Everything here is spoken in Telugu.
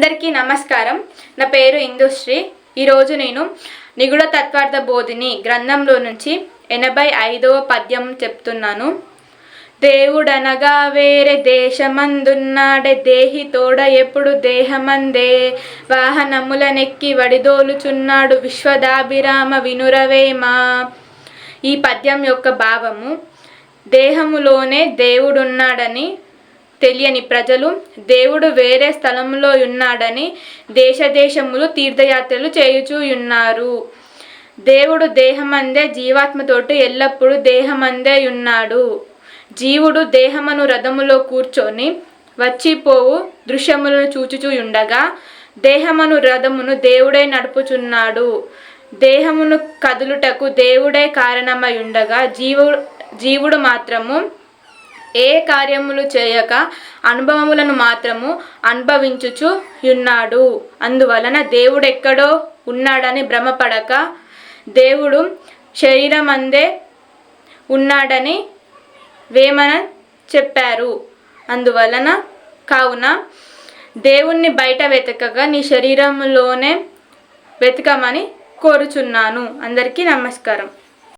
అందరికీ నమస్కారం. నా పేరు ఇందుశ్రీ. ఈరోజు నేను నిగుడ తత్వార్థ బోధిని గ్రంథంలో నుంచి 85వ పద్యం చెప్తున్నాను. దేవుడనగా వేరే దేశమందున్నాడే, దేహి తోడ ఎప్పుడు దేహమందే, వాహనములనెక్కి వడిదోలుచున్నాడు, విశ్వదాభిరామ వినురవేమా. ఈ పద్యం యొక్క భావము, దేహములోనే దేవుడున్నాడని తెలియని ప్రజలు దేవుడు వేరే స్థలంలో ఉన్నాడని దేశములు తీర్థయాత్రలు చేయుచున్నారు. దేవుడు దేహమందే జీవాత్మతోటి ఎల్లప్పుడూ దేహమందే ఉన్నాడు. జీవుడు దేహమును రథములో కూర్చొని వచ్చిపోవు దృశ్యములను చూచుచుండగా దేహమును రథమును దేవుడే నడుపుచున్నాడు. దేహమును కదులుటకు దేవుడే కారణమై ఉండగా జీవుడు మాత్రము ఏ కార్యములు చేయక అనుభవములను మాత్రము అనుభవించుచు ఉన్నాడు. అందువలన దేవుడెక్కడో ఉన్నాడని భ్రమపడక దేవుడు శరీరమందే ఉన్నాడని వేమన చెప్పారు. కావున దేవుణ్ణి బయట వెతకగా నీ శరీరంలోనే వెతకమని కోరుచున్నాను. అందరికీ నమస్కారం.